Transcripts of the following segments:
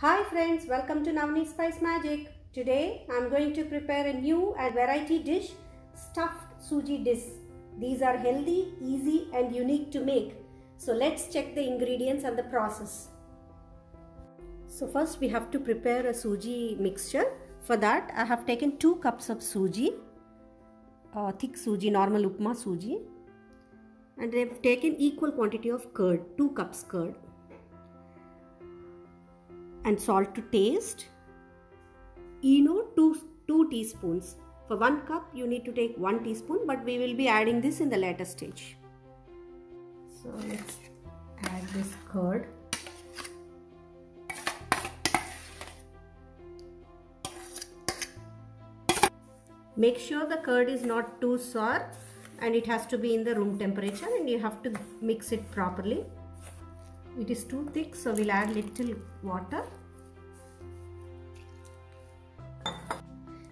Hi friends, welcome to Navneet Spice Magic. Today I am going to prepare a new and variety dish, stuffed suji dish. These are healthy, easy and unique to make. So let's check the ingredients and the process. So first we have to prepare a suji mixture. For that I have taken 2 cups of suji, thick suji, normal upma suji, and I have taken equal quantity of curd, 2 cups curd. And salt to taste. Eno 2 teaspoons. For 1 cup you need to take 1 teaspoon, but we will be adding this in the later stage. So let's add this curd. Make sure the curd is not too sour and it has to be in the room temperature, and you have to mix it properly. It is too thick, so we'll add little water.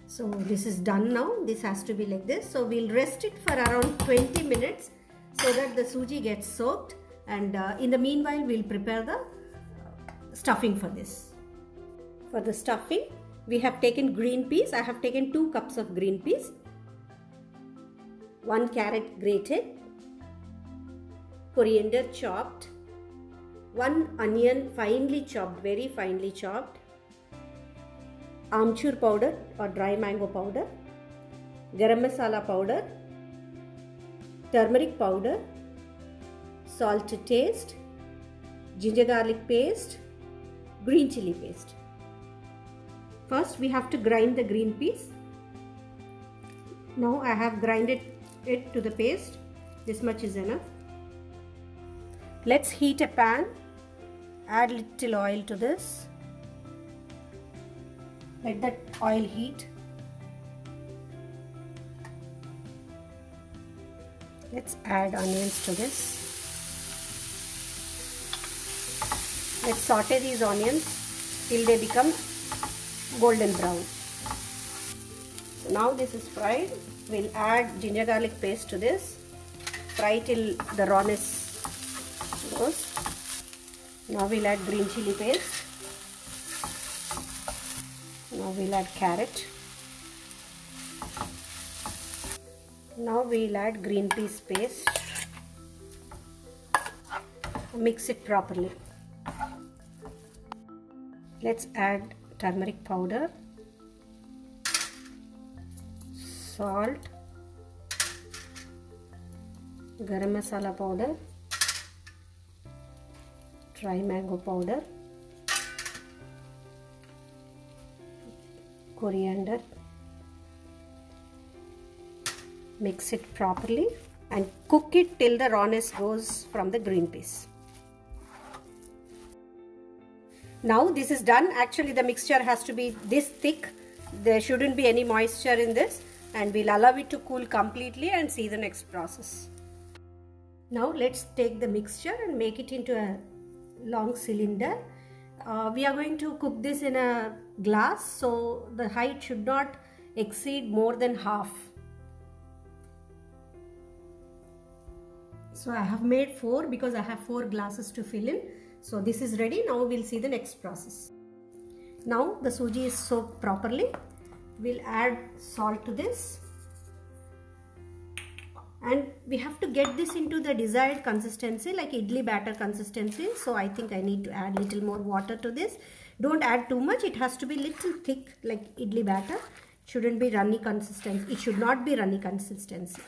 So this is done now. This has to be like this. So we'll rest it for around 20 minutes so that the suji gets soaked, and in the meanwhile we'll prepare the stuffing for this. For the stuffing we have taken green peas. I have taken 2 cups of green peas, 1 carrot grated, coriander chopped, 1 onion finely chopped, very finely chopped, amchur powder or dry mango powder, garam masala powder, turmeric powder, salt to taste, ginger garlic paste, green chili paste. First we have to grind the green peas. Now I have grinded it to the paste. This much is enough. Let's heat a pan. Add little oil to this. Let that oil heat. Let's add onions to this. Let's saute these onions till they become golden brown. So now this is fried. We'll add ginger garlic paste to this. Fry till the rawness goes. Now we'll add green chili paste. Now we'll add carrot. Now we'll add green peas paste. Mix it properly. Let's add turmeric powder, salt, garam masala powder, dry mango powder, coriander. Mix it properly and cook it till the rawness goes from the green peas. Now this is done. Actually the mixture has to be this thick. There shouldn't be any moisture in this, and we'll allow it to cool completely and see the next process. Now let's take the mixture and make it into a long cylinder. We are going to cook this in a glass, so the height should not exceed more than half. So I have made 4 because I have 4 glasses to fill in. So this is ready. Now we'll see the next process. Now the suji is soaked properly. We'll add salt to this. And we have to get this into the desired consistency, like idli batter consistency. So I think I need to add little more water to this. Don't add too much. It has to be little thick, like idli batter. It shouldn't be runny consistency. It should not be runny consistency.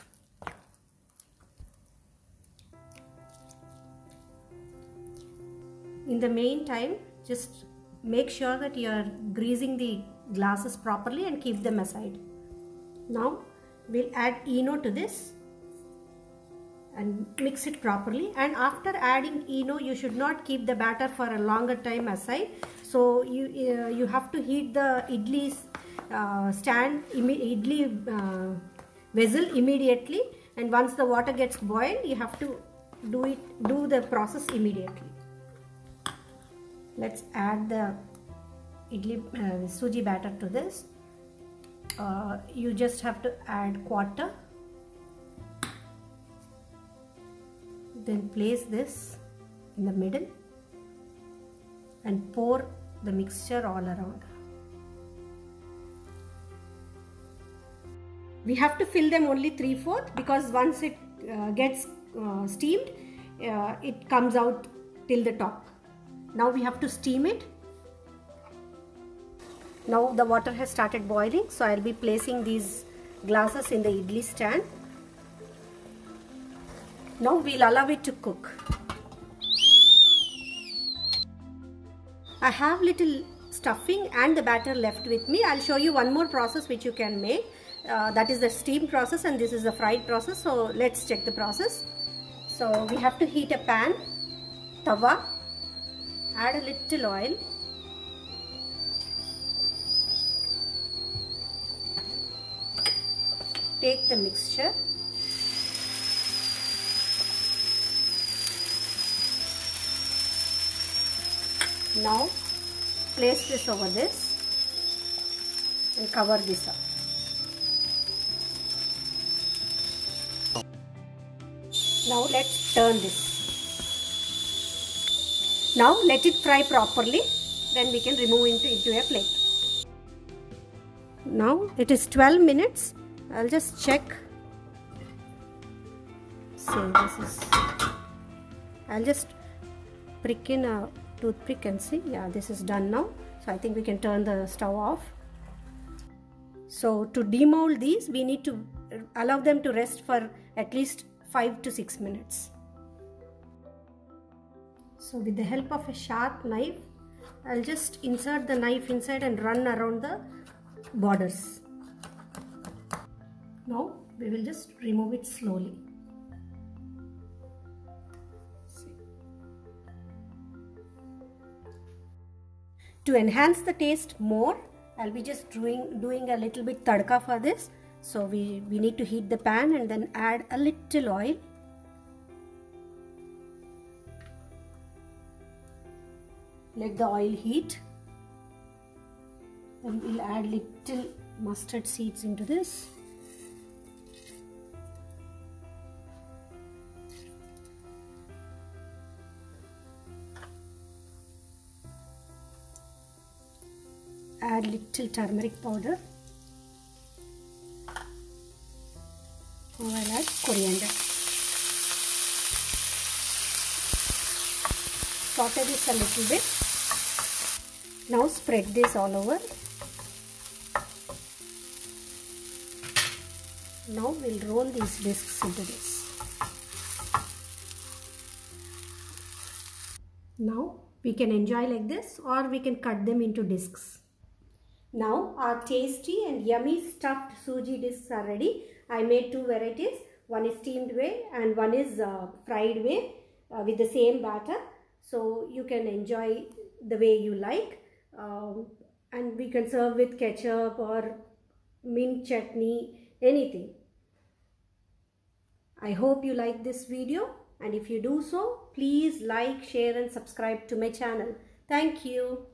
In the meantime, just make sure that you are greasing the glasses properly and keep them aside. Now we'll add Eno to this and mix it properly. And after adding Eno, you should not keep the batter for a longer time aside. So you have to heat the idli vessel immediately, and once the water gets boiled, you have to do the process immediately. Let's add the suji batter to this. You just have to add quarter. Then place this in the middle and pour the mixture all around. We have to fill them only 3/4 because once it gets steamed, it comes out till the top. Now we have to steam it. Now the water has started boiling, so I'll be placing these glasses in the idli stand. Now we'll allow it to cook. I have little stuffing and the batter left with me. I'll show you one more process which you can make. That is the steam process and this is the fried process. So let's check the process. So we have to heat a pan, tawa, add a little oil. Take the mixture. Now place this over this and cover this up. Now let's turn this. Now let it fry properly, then we can remove into a plate. Now it is 12 minutes. I'll just check. I'll just prick in a toothpick and see. Yeah, this is done now. So I think we can turn the stove off. So to demold these, we need to allow them to rest for at least 5 to 6 minutes. So with the help of a sharp knife, I'll just insert the knife inside and run around the borders. Now we will just remove it slowly. To enhance the taste more, I'll be just doing a little bit tadka for this. So we need to heat the pan and then add a little oil. Let the oil heat. Then we'll add little mustard seeds into this. Add little turmeric powder. Now I'll add coriander. Saute this a little bit. Now spread this all over. Now we'll roll these discs into this. Now we can enjoy like this, or we can cut them into discs. Now our tasty and yummy stuffed suji discs are ready. I made two varieties. One is steamed way and one is fried way with the same batter. So you can enjoy the way you like. And we can serve with ketchup or mint chutney, anything. I hope you like this video, and if you do so, please like, share and subscribe to my channel. Thank you.